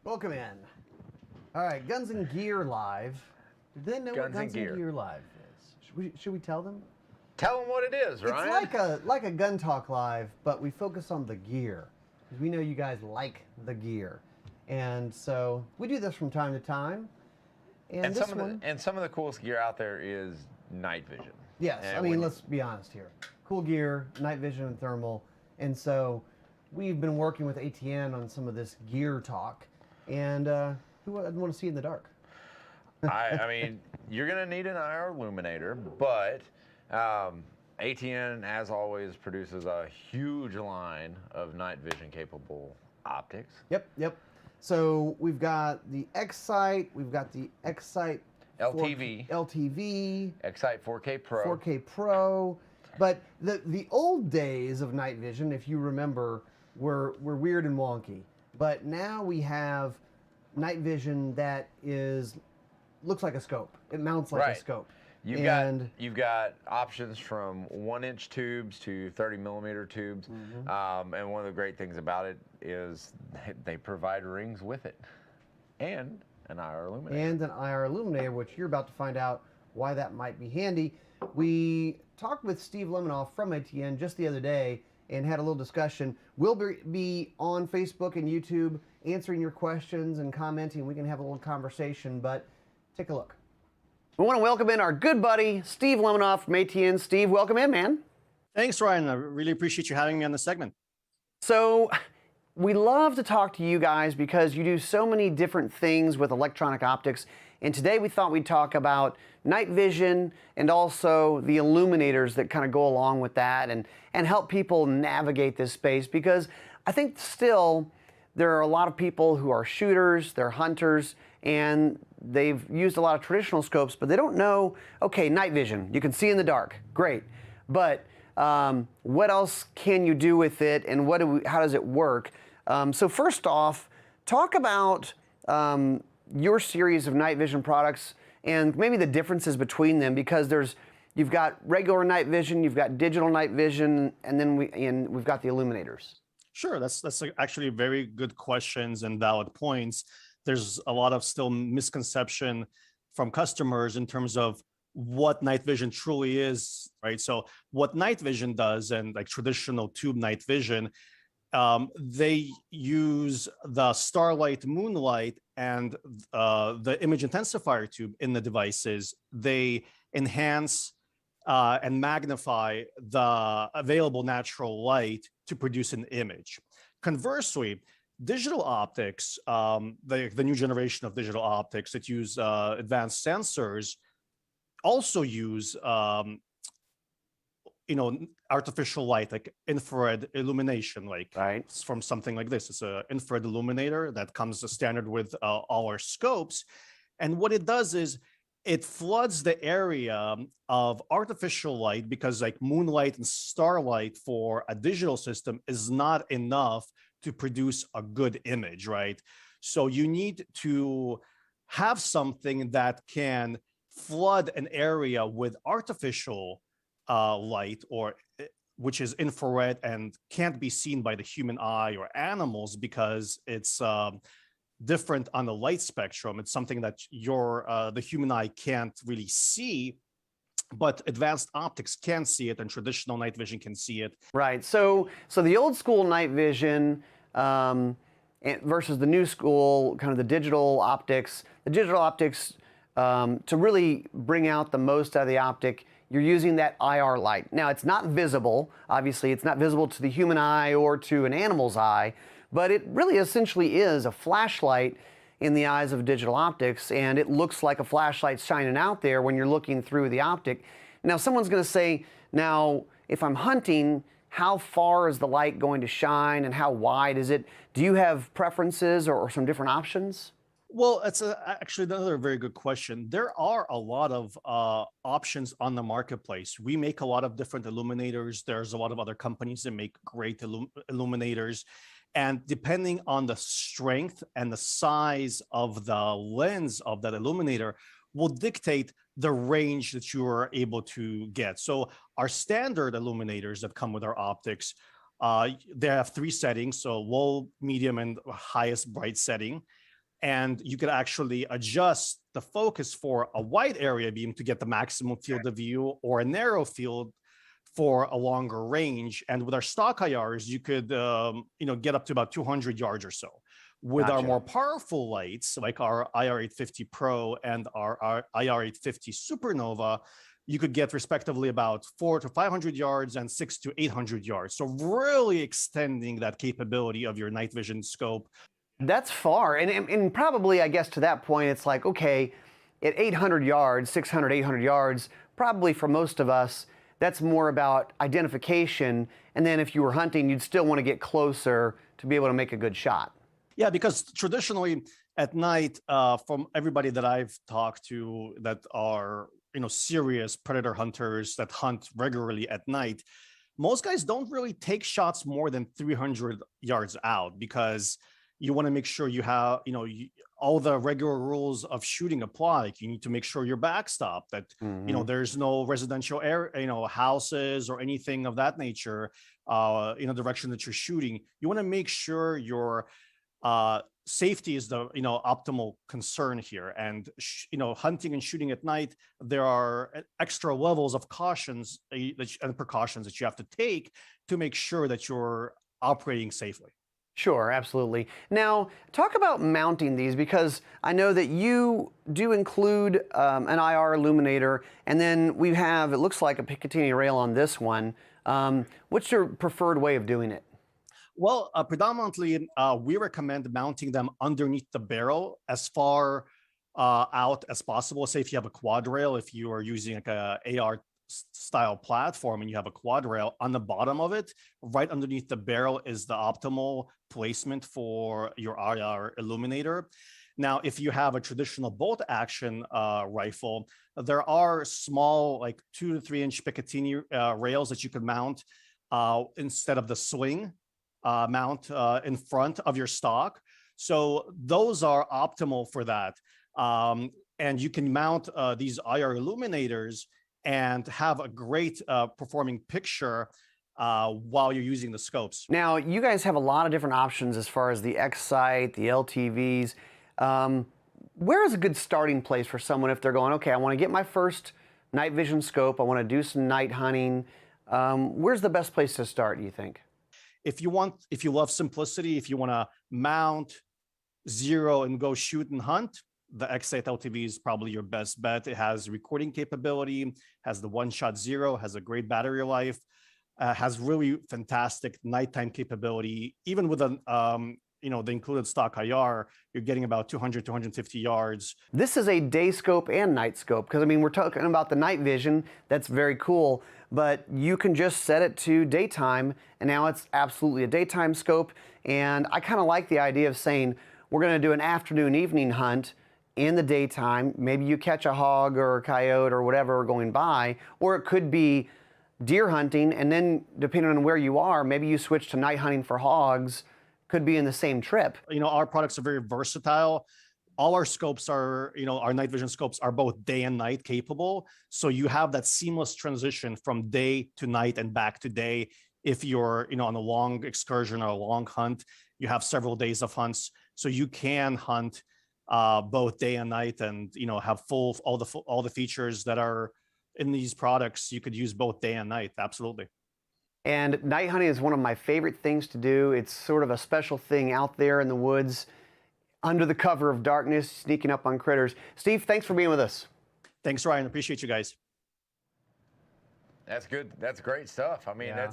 Welcome in. All right, Guns and Gear Live. Do they know what Guns and Guns and Gear. Gear Live is? Should we tell them? Tell them what it is, Ryan. It's like a Gun Talk Live, but we focus on the gear. Because we know you guys like the gear. And so we do this from time to time. And this one, some of the coolest gear out there is night vision. yes, And I mean, when- let's be honest here. Cool gear, night vision and thermal. And so we've been working with ATN on some of this gear talk. And who wouldn't want to see in the dark? I mean, you're gonna need an IR illuminator, but ATN, as always, produces a huge line of night vision capable optics. Yep. So we've got the X-Sight, we've got the X-Sight LTV, X-Sight 4K Pro. 4K Pro. But the old days of night vision, if you remember, were weird and wonky. But now we have night vision that looks like a scope. It mounts like a Right. scope. You've got options from 1-inch tubes to 30mm tubes, and one of the great things about it is they provide rings with it, and an IR illuminator. And an IR illuminator, which you're about to find out why that might be handy. We talked with Steve Lemanoff from ATN just the other day and had a little discussion. We'll be on Facebook and YouTube answering your questions and commenting. We can have a little conversation, but take a look. We want to welcome in our good buddy, Steve Lemanoff from ATN. Steve, welcome in, man. Thanks, Ryan. I really appreciate you having me on the segment. So we love to talk to you guys because you do so many different things with electronic optics. And today we thought we'd talk about night vision and also the illuminators that kind of go along with that and help people navigate this space, because I think still there are a lot of people who are shooters, they're hunters, and they've used a lot of traditional scopes, but they don't know, okay, night vision, you can see in the dark, great. But what else can you do with it, and how does it work? So first off, talk about your series of night vision products and maybe the differences between them, because you've got regular night vision, you've got digital night vision, and then we've got the illuminators. Sure, that's actually very good questions and valid points. There's a lot of still misconception from customers in terms of what night vision truly is, right? So what night vision does, and like traditional tube night vision, they use the starlight, moonlight, and the image intensifier tube in the devices. They enhance and magnify the available natural light to produce an image. Conversely, digital optics, the new generation of digital optics that use advanced sensors, also use artificial light, like infrared illumination, like Right. from something like this. It's an infrared illuminator that comes as standard with all our scopes. And what it does is it floods the area of artificial light, because like moonlight and starlight for a digital system is not enough to produce a good image, right? So you need to have something that can flood an area with artificial light, or which is infrared and can't be seen by the human eye or animals, because it's different on the light spectrum. It's something that the human eye can't really see, but advanced optics can see it, and traditional night vision can see it. Right. So the old school night vision versus the new school, kind of the digital optics. The digital optics, to really bring out the most out of the optic, you're using that IR light. Now, it's not visible. Obviously, it's not visible to the human eye or to an animal's eye, but it really essentially is a flashlight in the eyes of digital optics, and it looks like a flashlight shining out there when you're looking through the optic. Now, someone's going to say, now, if I'm hunting, how far is the light going to shine and how wide is it? Do you have preferences or some different options? Well, it's actually another very good question. There are a lot of options on the marketplace. We make a lot of different illuminators. There's a lot of other companies that make great illuminators. And depending on the strength and the size of the lens of that illuminator will dictate the range that you are able to get. So our standard illuminators that come with our optics, they have 3 settings, so low, medium, and highest bright setting. and you could actually adjust the focus for a wide area beam to get the maximum field of view, or a narrow field for a longer range. And with our stock IRs, you could get up to about 200 yards or so. With our Gotcha. more powerful lights, like our IR850 Pro and our IR850 Supernova, you could get respectively about 400 to 500 yards and 600 to 800 yards. So really extending that capability of your night vision scope. That's far. And probably, I guess, to that point, it's like, okay, at 800 yards, 600, 800 yards, probably for most of us, that's more about identification. And then if you were hunting, you'd still want to get closer to be able to make a good shot. Yeah, because traditionally at night, from everybody that I've talked to that are serious predator hunters that hunt regularly at night, most guys don't really take shots more than 300 yards out, because you want to make sure you have all the regular rules of shooting apply. Like, you need to make sure you're backstopped, that there's no residential houses or anything of that nature in the direction that you're shooting. You want to make sure your safety is the optimal concern here. And hunting and shooting at night, there are extra levels of cautions and precautions that you have to take to make sure that you're operating safely. Sure, absolutely. Now, talk about mounting these, because I know that you do include an IR illuminator, and then we have, it looks like, a Picatinny rail on this one. What's your preferred way of doing it? Well, predominantly, we recommend mounting them underneath the barrel as far out as possible. Say if you have a quad rail, if you are using like a AR style platform and you have a quad rail, on the bottom of it, right underneath the barrel, is the optimal placement for your IR illuminator. Now, if you have a traditional bolt action rifle, there are small, like 2 to 3 inch Picatinny rails that you could mount instead of the swing mount in front of your stock. So those are optimal for that. And you can mount these IR illuminators and have a great performing picture while you're using the scopes. Now, you guys have a lot of different options as far as the X-Sight, the LTVs. Where is a good starting place for someone if they're going, okay, I want to get my first night vision scope, I want to do some night hunting? Where's the best place to start, do you think? If you love simplicity, if you want to mount, zero, and go shoot and hunt, the X-Sight LTV is probably your best bet. It has recording capability, has the one-shot zero, has a great battery life, has really fantastic nighttime capability. Even with the included stock IR, you're getting about 200, 250 yards. This is a day scope and night scope, because I mean, we're talking about the night vision. That's very cool, but you can just set it to daytime, and now it's absolutely a daytime scope. And I kind of like the idea of saying, we're going to do an afternoon, evening hunt in the daytime. Maybe you catch a hog or a coyote or whatever going by, or it could be deer hunting, and then depending on where you are, maybe you switch to night hunting for hogs. Could be in the same trip. Our products are very versatile. All our scopes are, our night vision scopes are both day and night capable. So you have that seamless transition from day to night and back to day. If you're, on a long excursion or a long hunt, you have several days of hunts. So you can hunt both day and night, and have all the features that are in these products. You could use both day and night. Absolutely. And night hunting is one of my favorite things to do. It's sort of a special thing out there in the woods, under the cover of darkness, sneaking up on critters. Steve, thanks for being with us. Thanks, Ryan. Appreciate you guys. That's good. That's great stuff. I mean, Yeah,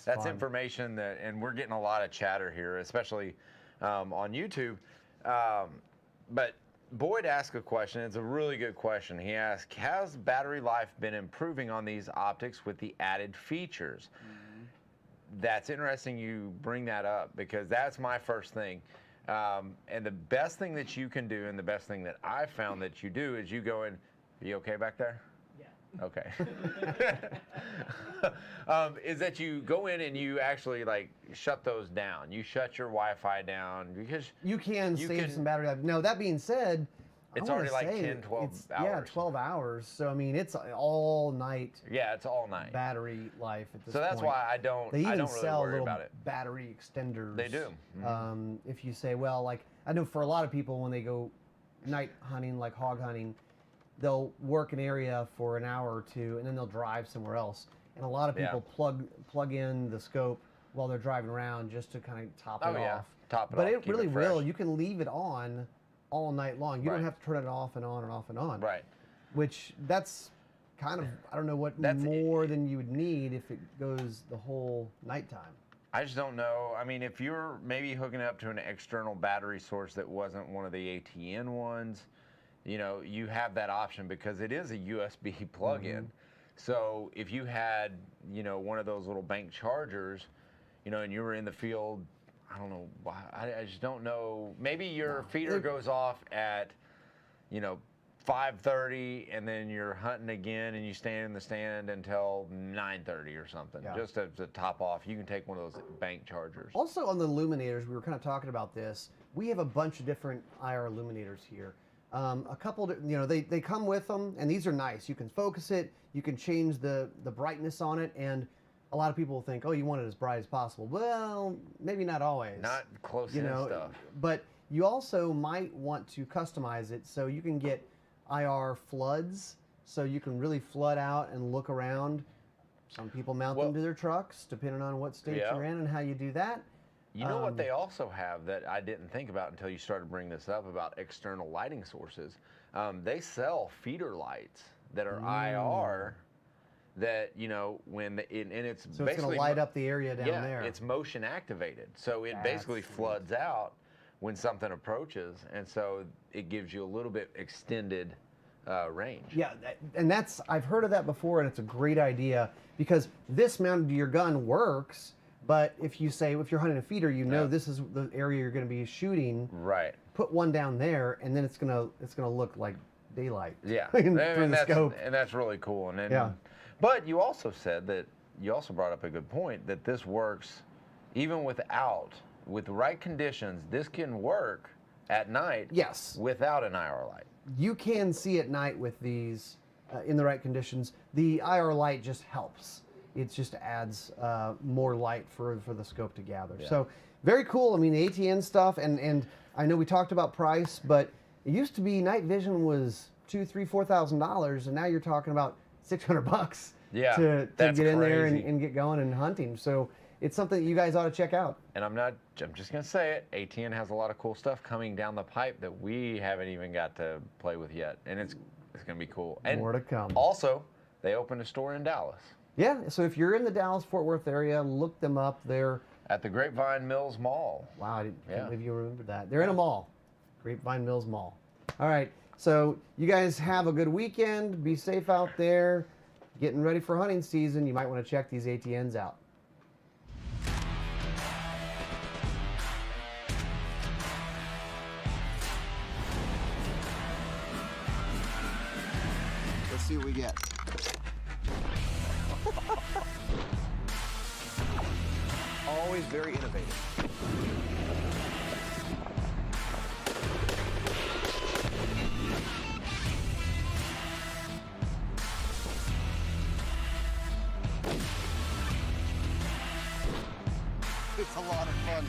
that's information that, and we're getting a lot of chatter here, especially on YouTube. But Boyd asked a question. It's a really good question. He asked, has battery life been improving on these optics with the added features? That's interesting you bring that up, because that's my first thing. And the best thing that you can do, and the best thing that I found that you do, is you go in, are you okay back there? Yeah. Okay. Is that you go in and you actually shut those down. You shut your Wi-Fi down, because you can save some battery life. Now, that being said, It's I wanna already like say 10, 12 it's, hours. Yeah, 12 hours. So I mean, it's all night Yeah, it's all night. battery life at this So that's point. why I don't They even really sell worry little about it. battery extenders. They do. If you say, well, like I know for a lot of people when they go night hunting, like hog hunting, they'll work an area for an hour or two and then they'll drive somewhere else. And a lot of people plug in the scope while they're driving around just to kind of top it off. Top it But off, it keep really fresh. will. You can leave it on all night long. You Right. don't have to turn it off and on and off and on. Right. Which that's kind of, I don't know what more than you would need if it goes the whole nighttime. I just don't know. I mean, if you're maybe hooking up to an external battery source that wasn't one of the ATN ones, you know, you have that option because it is a USB plug-in. So if you had, you know, one of those little bank chargers, you know, and you were in the field, I don't know why, I just don't know. Maybe your feeder goes off at, you know, 5:30, and then you're hunting again, and you stand in the stand until 9:30 or something, just to top off. You can take one of those bank chargers. Also on the illuminators, we were kind of talking about this. We have a bunch of different IR illuminators here. A couple, you know, they come with them, and these are nice. You can focus it, you can change the brightness on it, and a lot of people think, oh, you want it as bright as possible. Well, maybe not always. Not close you in know, stuff. But you also might want to customize it so you can get IR floods, so you can really flood out and look around. Some people mount them to their trucks, depending on what state you're in and how you do that. You know what they also have that I didn't think about until you started bringing this up about external lighting sources. They sell feeder lights that are IR that, you know, and it's so basically it's going to light up the area down there. It's motion activated. So it basically floods out when something approaches, and so it gives you a little bit extended range. Yeah, and I've heard of that before, and it's a great idea because this mounted to your gun works. But if you're hunting a feeder, you know this is the area you're going to be shooting. Right. Put one down there, and then it's gonna look like daylight. Yeah. through the scope. And that's really cool. And then, but you also said that you also brought up a good point that this works even with the right conditions. This can work at night. Yes. Without an IR light. You can see at night with these in the right conditions. The IR light just helps. It just adds more light for the scope to gather. So very cool. I mean, the ATN stuff, and I know we talked about price, but it used to be night vision was $2,000, $3,000, $4,000, and now you're talking about $600 to get in there and get going and hunting. So it's something that you guys ought to check out. And I'm just gonna say it. ATN has a lot of cool stuff coming down the pipe that we haven't even got to play with yet, and it's gonna be cool. And more to come. Also, they opened a store in Dallas. Yeah, so if you're in the Dallas-Fort Worth area, look them up. They're at the Grapevine Mills Mall. Wow, I can't believe you remembered that. They're in a mall, Grapevine Mills Mall. All right, so you guys have a good weekend. Be safe out there. Getting ready for hunting season. You might want to check these ATNs out. Let's see what we get. Always very innovative. It's a lot of fun.